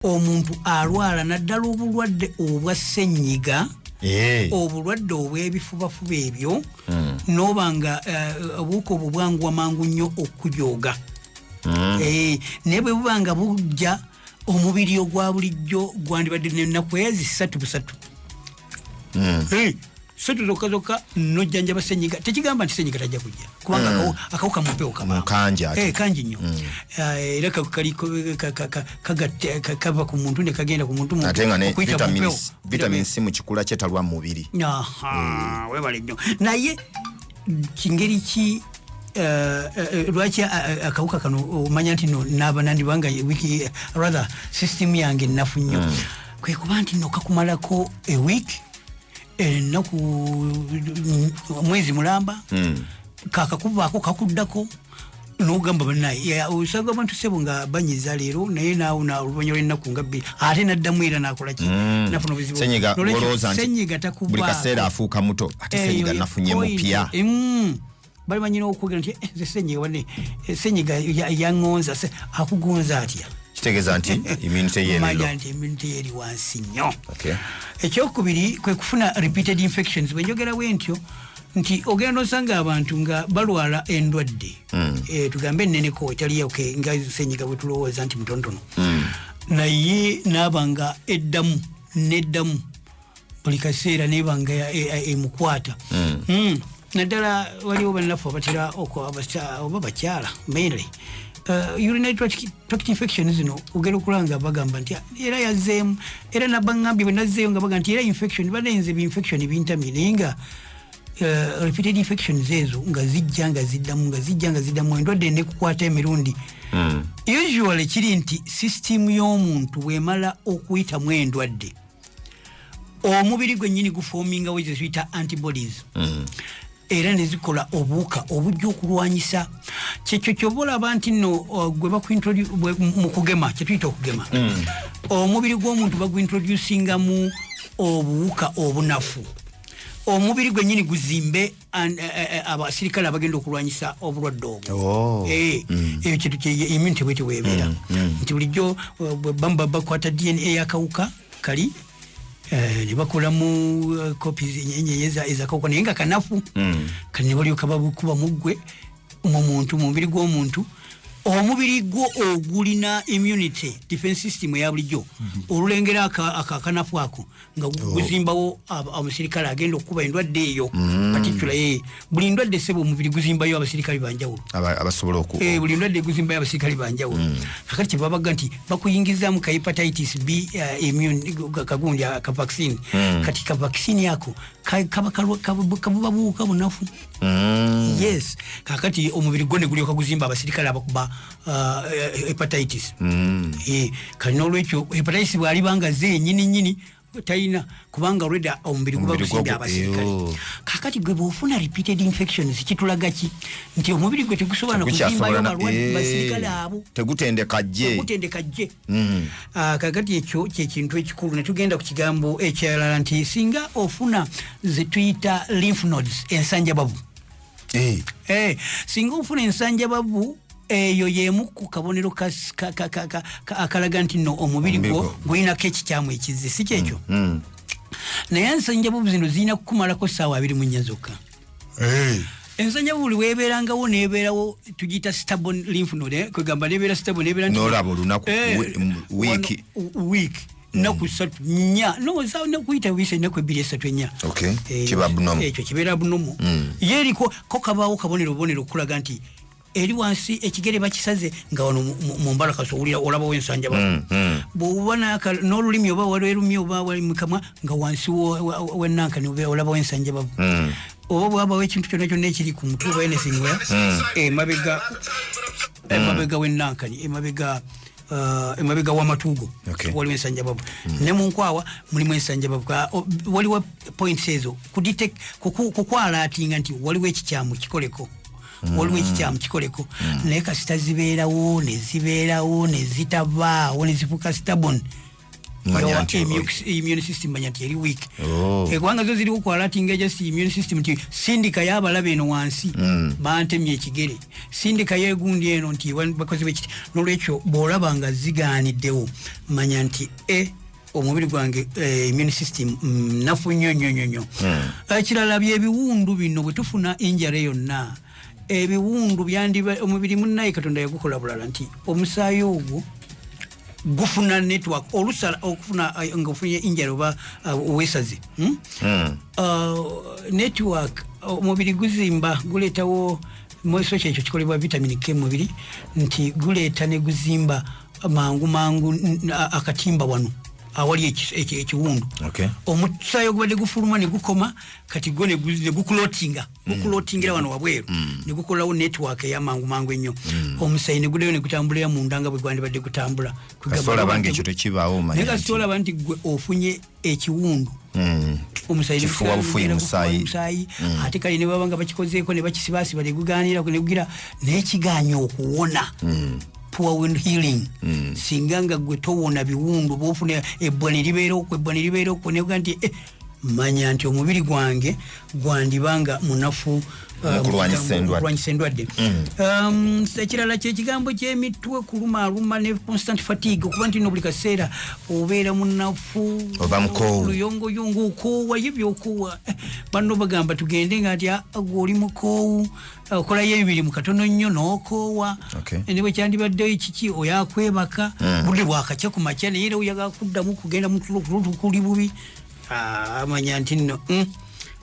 omuntu alwala naddala obulwadde obwa ssenyiga obulwadde obw'ebifubafuba ebyo n'obanga obuuka obwo bwanguwa mangu nnyo okujooga naye bwe bubanga bujja omubiri ogwa bulijjo gwandibadde n'ennaku ezi 3 3 zokka nojjanjaba ssenyiga tekigamba nti ssenyiga tajja kujja kubanga akawuka mumpewo kangi nnyo era kava ku muntu ne kagenda ku muntu ate nga ne vitamin C mu kikula kyetalwa mu mubiri webale nnyo naye kingeri ki lwaki akawuka kano omanya nti no nandibanga wiki rather system yange nafu nnyo kwe kuba nti no kakumalako a week enaku mwezi mulamba kakakubaako kakuddako n'ogamba bannaye osaga abantu sebo nga banyiza leero naye naawe oluvannyuma lw'ennaku nga bbiri ate n'addamu era n'akola ki nafuna obuzibu senyiga takuba buli kaseera afuuka muto ate senyiga nafunye mupya bali banyina okwogera nti nze senyiga yaŋŋonza akugonza atya kitegeeza nti immunity eri wansi nnyo ekyokubiri kwe kufuna repeated infections bwe njogera bwe ntyo nti ogenda osanga abantu nga balwala endwadde tugambe enneneko etaliyo nga senyiga bwe tulowooza nti mutonotono naye naabanga neddamu buli kaseera nebanga emukwata naddala waliwo bannaffe abatera oba bakyala mainly urinary tract infection zino ogera okulanga bagamba nti era yazzeemu era nabaŋŋambye bwe nazzeeyo nga baga nti era infection banenze bi-infection bintamye naye nga repeated infections ezo nga zijja nga ziddamu endwadde nekukwata emirundi usually kiri nti system y'omuntu wemala okuyitamu endwadde omubiri gwennyini gufoomingawo ezo tuyita antibodies era nezikola obuuka obujja okulwanyisa kyekyo kyoba olaba nti nno gwe mu kugema kyetuyita okugema omubiri gw'omuntu baguintroducingamu obuwuka obunafu omubiri gwennyini guzimbe abasirikale abagenda okulwanyisa obulwadde obwo eyo immunity bwete weebeera nti bulijjo bamba bakwata DNA y'akawuka kali nebakolamu copies enyenyeye ezakawuka naye nga kanafu kati ne balyoka babukuba muggwe mu mubiri gw'omuntu omubiri gwo ogulina immunity defense system eya bulijjo olulengera akanafu ako nga guzimbawo omusirikale agenda okukuba endwadde eyo particular buli ndwadde sebo omubiri guzimbayo abasirikale banjawulo abasobola buli ndwadde guzimbayo abasirikale banjawulo kakati kyebabaga nti bakuyingizaamu ka hepatitis B immune kagundi ka vaccine kati ka vaccine yako kabuba buwuka bunafu yes kakati omubiri gwo ne gulyoka guzimba abasirikale abakuba hepatitis kati n'olwekyo hepatitis bw'alibanga zeennyini talina kubanga already omubiri guba gusimbye abasirikale kakati gwe bw'ofuna repeated infections kitulaga ki nti omubiri gwe tegusobola nakuzimbayo basirikale abo tegutendeka jje kakati ekyo kyekintu ekikulu ne tugenda ku kigambo ekyalala nti singa ofuna ze tuyita lymph nodes ensanjababu singa ofuna ensanjababu eyo yemu ku kabonero akalaga nti no omubiri gwo guyinako ekikyamu ekizze si kyekyo naye ensanjababu zino zirina kukumalako ssaawa 24 zokka ensanjababu weebeerangawo neebeerawo tugiyita stubborn lymph node kwegamba neebeera stubborn neebeera nolaba olunaku week naku 3 nowooza nakuyita wiisa ennaku 2-3 kiba abnormal ekyo kibeera abnormal ye eriko ko kabaawo kabonero okulaga nti eri wansi ekigere bakisaze nga wano mu mbalakaso olabawo ensanjababu bw'oba n'olulimi oba walwerumi oba wali mukamwa nga wansi w'ennankani olabawo ensanjababu oba bwabawo ekintu kyonna kyonna ekiri ku mutwe oba anything emabega w'ennankani emabega w'amatuugo waliwo ensanjababu ne mu nkwawa mulimu ensanjababu waliwo points ezo kukwalaatinga nti waliwo ekikyamu kikoleko waliwo ekikyamu kikoleko naye kasita zibeerawo ne zitabaawo ne zifuuka stubborn immune system manya nti eri weak kubanga zo ziri ku alerting just immune system nti sindika yabalabe eno wansi bantemye ekigere sindika yegundi eno nti bakoze bekiti nolwekyo bolaba nga zigaaniddewo manya nti omubiri gwange immune system nafu nnyo ekirala byebiwundu bino bwe tufuna injury yonna ebiwundu byandiba omubiri munnaye Katonda yagukola bulala nti omusaayi ogwo gufuna network olusala okufuna ngofunye injury oba wesaze network omubiri guzimba guletawo moiso ekyo kikolebwa vitamin K mubiri nti guleta ne guzimba mangu akatimba wano awali ekiwundu omusaayi ogubadde gufuluma ne gukoma kati gone gukulotingira wano wabweru ne gukolawo network eyamangu ennyo omusaayi ne guleyo ne gutambulira mu ndanga bwe gwandibadde gutambula kasola bange ekyo tekibaawo manya ne kasola banti gwe ofunye ekiwundu omusaayi kifuwa bufuyi musaayi ate kale ne babanga bakikozeeko ne bakisibasiba ne gugaanira ne kugira n'ekiganya okuwona poor wound healing singanga gwe towona biwundu bofuna ebboni libeera okwo ne ganti manya nti omubiri gwange gwandibanga munafu kulwanyisa endwadde ekirala kyekigambo ky'emitwe kuluma ne constant fatigue okuba nti no buli kaseera obeera munafu luyongoyongo okoowa yebyokoowa banno bagamba tugende nga nti oli mukoowu okolayo ebibiri mu katono nnyo n'okoowa ne bwe kyandibaddeyo kiki oyakwebaka budde bwakakya ku makya naye era oyaga kuddamu kugenda mukuli bubi amanya nti nno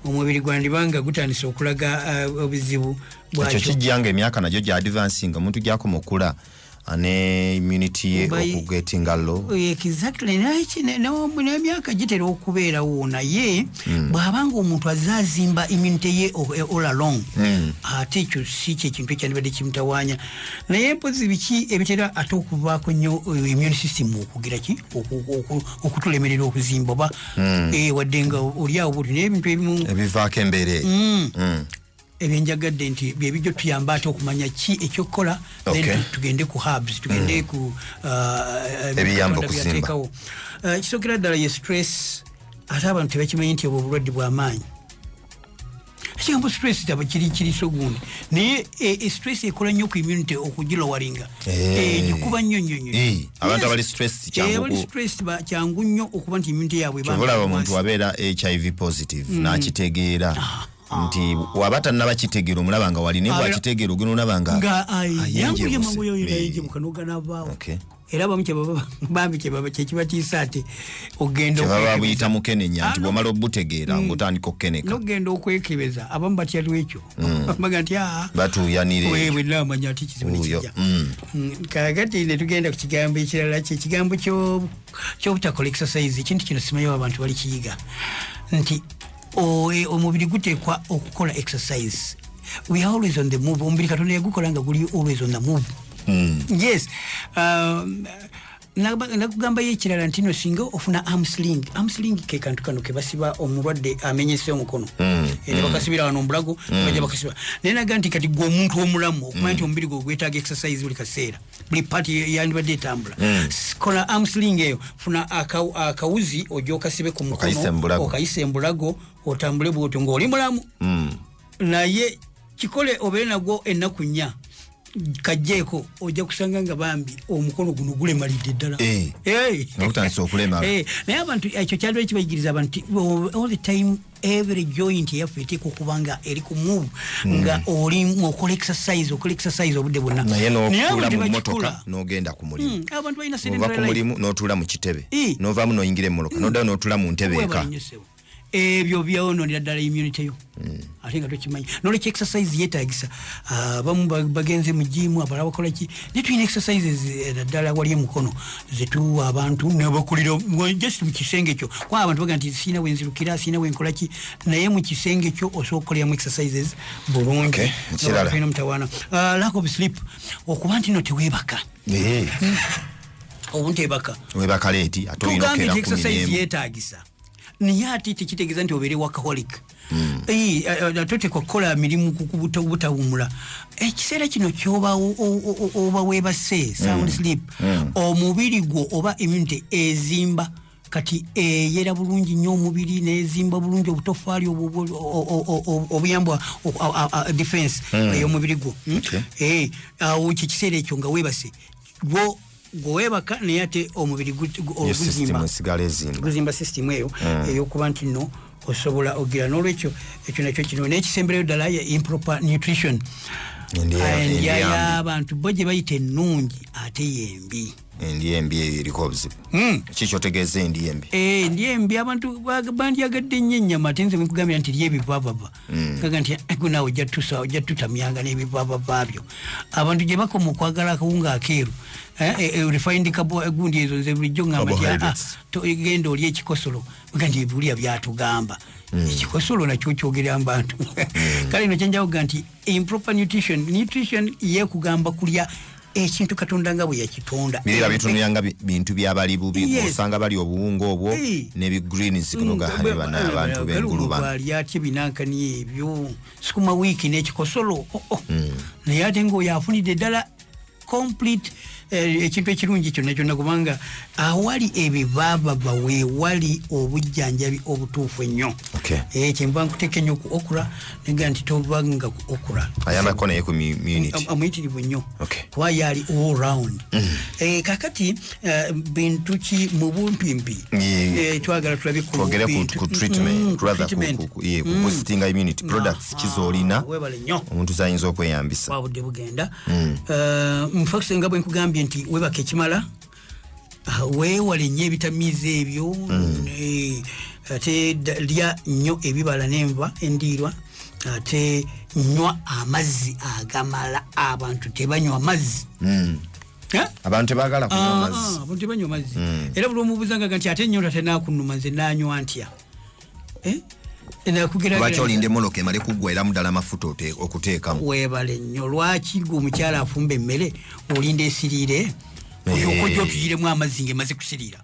omubiri gwandibanga gutandise okulaga obuzibu bwakyo kijjanga emyaka nagyo gya advancing omuntu gyakoma okula ane immunity ye okugetinga low exactly n'emyaka gitera okubeerawo naye bw'abanga omuntu azazimba immunity ye all along ate ekyo si kyo ekintu ekyandibadde kimutawaanya naye mpozi biki ebitera ate okuvaako nnyo immune system okugira ki okutulemerera okuzimba oba wadde nga oli awo buti naye ebintu ebimu ebivaako embeere ebyenjagadde nti byebijjo tuyamba ate okumanya ki ekyokukola then tugende ku hubs tugende ku ebiyamba okuzimba kisookera ddala ye stress ate abantu tebakimanyi nti obwo obulwadde bw'amaanyi ekigambo stress taba kiriso gundi naye stress ekola nnyo ku immunity okugilowaringa gikuba nnyo abantu abali stress kyangu nnyo okuba nti immunity yaabwe bulaba omuntu abeera HIV positive n'akitegeera nti wabata nabakitegeera omulaba nga wali ne bwakitegeera ogenda olaba nga ayenje mukanoga navaawo era bamu kyekibatiisa ate ogenda baba buyita mukenenya nti bwomala obutegeera ng'otandika okukeneka n'ogenda okwekebeza abamu batya lwekyo baga nti batuuyanire bwe naamanya ati kizibu nekijja kakati ne tugenda ku kigambo ekirala kyekigambo ky'obutakola exercise ekintu kino simanyi abantu bali kiyiga nti omubiri gutekwa okukola exercise. We are always on the move. Omubiri Katonda yagukola nga guli always on the move. Yes. Nakugamba yekirala ntino singa ofuna arm sling ke kantu kano ke basiba omulwadde amenyese omukono ne bakasibira wano mbulago bajja bakasiba nena ganti kati gwo omuntu omulamu okumanya nti omubiri gwo gwetaaga exercise buli kaseera buli party yandibadde etambula kola arm sling eyo funa akawuzi ojja okasibe ku mukono okayise embulago otambule bwotyo ng'oli mulamu naye kikole obeere nagwo ennaku nnya kajjeko ojja kusanga nga bambi omukono guno gulemalidde ddala nokutandisa okulema naye abantu ekyo kyaliwo ekibayigiriza abantu all the time every joint yaffe eteeka okuba nga eri ku move nga oli okola exercise obudde bwonna naye n'otula mu mmotoka n'ogenda ku mulimu abantu balina ova ku mulimu n'otula mu kitebe n'ovaamu n'oyingira emmoloka n'oddayo n'otula mu ntebe eka ebyo byawononera ddala immunity yo ate nga tokimanyi nolwekyo exercise yeetagisa bamu bagenze mu jimu abalala bakola ki ne tulina exercises ddala wali emukono zetuwa abantu nebakulira just mu kisenge kyo kuba abantu baga nti siina wenzirukira siina wenkola ki naye mu kisenge kyo osobola okukoleramu exercises bulungi kirala mutawaana lack of sleep okuba nti no teweebaka obuntebaka webaka leeti ate olina okera ku exercise yeetagisa naye ate tekitegeeza nti obeere workaholic totekwa kukola mirimu butawumula ekiseera kino kyobawo oba weebase sound sleep omubiri gwo oba immunity ezimba kati yera bulungi nnyo omubiri nezimba bulungi obutofaali obuyambwa defense ey'omubiri gwo. Awo kikiseera ekyo nga weebase gwewebaka naye ate omubiri guzimba system eyo ey'okuba nti nno osobola ogira. N'olwekyo ekyo nakyo kino n'ekisemberayo ddala ya improper nutrition endya y'abantu bo gye bayita ennungi ate yembi. Endya eriko obuzibu kiki otegeeza endya embi? Endya embi abantu bandyagadde nnyo ennyama ate nze bwenkugambira nti lya ebivaavava kaga nti naawe ojja tutamyanga n'ebivaavava byo. Abantu gye bakoma okwagala akawunga akeeru refined gundi ezo nze bulijjo ngamba nti genda olya ekikosolo ga nti ebulya byatugamba ekikosolo nakyo kyogera abantu. Kale no kyenjawoga nti improper nutrition yekugamba kulya ekintu Katonda nga bwe yakitonda. Birira bitunuyanga bintu byabali bubi osanga bali obuwunga obwo ne greens kunoga haliba n'abantu b'enguluba. Bali ati binankani ebyo sukuma wiki n'ekikosolo naye ate ngo yafunidde ddala complete ekintu ekirungi kyonna kubanga awali ebivaavava weewali obujjanjabi obutuufu ennyo. Kyenva nkuteeka ennyo ku okura nega nti tovanga ku okura ayambako naye ku immunity amuyitirivu nnyo kuba yali all round. Kakati bintu ki mu bumpimpi twagala tulabe ku treatment ku boosting immunity products kizoolina omuntu zayinza okweyambisa wabudde bugenda. Mufakisi nga bwe nkugambye nti webaka ekimala weewale nnyo ebitamiizi ebyo ate lya nnyo ebibala n'enva endiirwa ate nywa amazzi agamala. Abantu tebanywa mazzi abantu tebagala kunywa mazzi abantu tebanywa mazzi era buli omubuzanga nti ate nnyo tenakunuma nze nanywa ntya lwaki olinde moloka emale kuggwaeramu ddala amafuta okuteekamu? Weebale nnyo. Lwaki gwe omukyala afumba emmere olinda esiriire oyokojja otuyiremu amazzi ng'emaze kusiriira?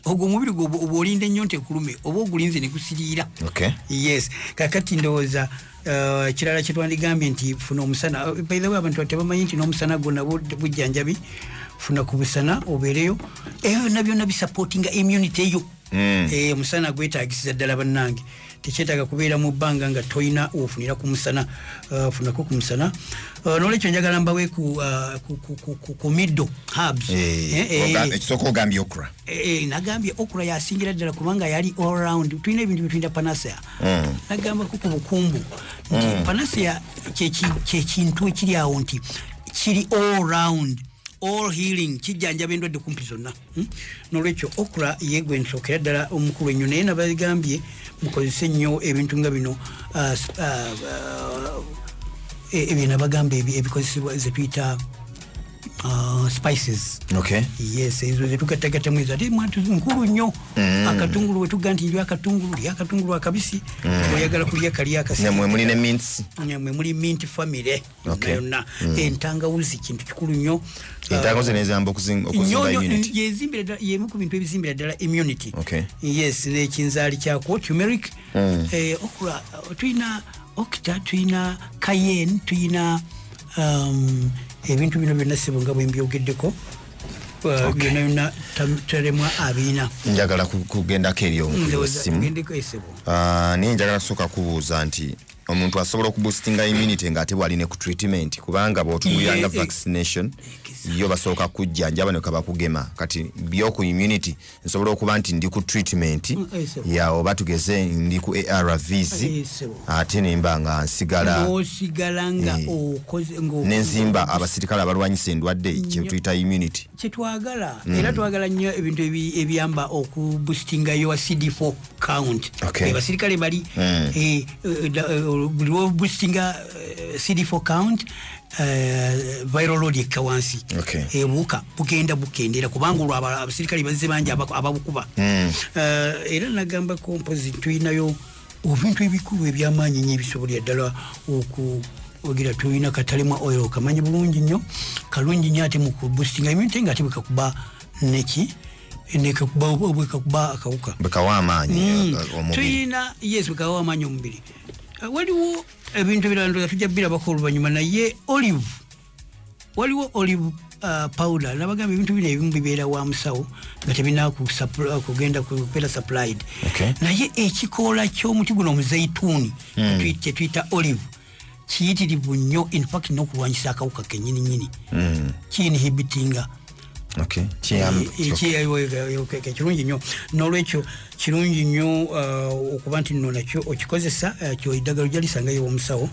Ogwo omubiri gwe oba olinda ennyo ntekulume oba ogulinze ne gusiriira. Yes, kakati ndowooza kirala kye twandigambye nti funa omusana. By the way abantu tebamanyi nti n'omusana gwonna bujjanjabi. Funa ku busana obeereyo byonna byonna bisupportinga immunity eyo. Omusana gwetaagisiza ddala bannange tekyetaaga kubeera mu bbanga nga toyina ofunira ku musana. Funako ku musana. N'olwekyo njagala mbawe ku middo herbs. Ekisooka ogambye okra. Nagambye okra yasingira ddala kubanga yali all round. Tulina ebintu bye tuyinda panacea. Nagambako ku bukumbu nti panacea kyekintu ekiri awo nti kiri all round. All healing kijjanjaba endwadde kumpi zonna. N'olwekyo okra yegwe nsookera ddala omukulu ennyo naye nabagambye mukozese nnyo ebintu nga bino ebyo nabagamba ebikozesebwa zetuyita spices. Yes, ezo zetugattagattamu ezo ate mwantu nkulu nnyo. Akatungulu wetuga nti ndya akatungulu akabisi oyagala kulya kali akasi. Nyamwe muli ne mints. Nyamwe muli mint family yonna. Entangawuzi kintu kikulu nnyo. Entangawuzi nezamba okuzimba immunity. Yezimbira yemu ku bintu ebizimbira ddala immunity. Yes, n'ekinzaali kyako turmeric. Okra tuyina okta tuyina cayenne tuyina ebintu bino byonna sebo nga bwe mbyogeddeko byonna byonna talemwa abiina. Njagala kugendako eri omusimu naye njagala kusooka kubuuza nti omuntu asobola okuboostinga immunity ng'ate bw'aline ku treatment kubanga bw'otuguliranga vaccination yo basooka kujjanjaba ne bakugema kati byoku immunity nsobola okuba nti ndi ku treatment ya oba tugeze ndi ku ARVs ate nemba nga nsigala nga okoze nenzimba abasirikale abalwanyisa endwadde kye tuyita immunity kitwagala era twagala nnyo ebintu ebiyamba okuboostinga yo CD4 count. Abasirikale bali boostinga CD4 count viral load ekawansi. Ebuuka bukendera kubanga olwo abasirikale bazze bangi ababukuba. Era nagamba composite tuyinayo ebintu ebikulu ebyamaanyi nnyo ebisobolera ddala ogira tuyina katalemwa oil kamanyi bulungi nnyo kalungi nnyo ate mu kuboostinga immunity ng'ate bwekakuba neki bwekakuba akawuka bekawa amaanyi omubiri. Tuyina yes bekawa amaanyi omubiri. Waliwo ebintu ebirala ndoza tujja bbira bako oluvannyuma naye waliwo olive powder nabagamba ebintu bino ebimu bibeera wa musawo nga tebina kugenda kubeera supplied naye ekikoola ky'omuti guno omuzeituni kyetuyita olive kiyitirivu nnyo in fact n'okulwanyisa akawuka kennyini kiyinhibitinga kirungi nnyo n'olwekyo kirungi nnyo okuba nti nno nakyo okikozesa kyo eddagala ojja lisangayo omusawo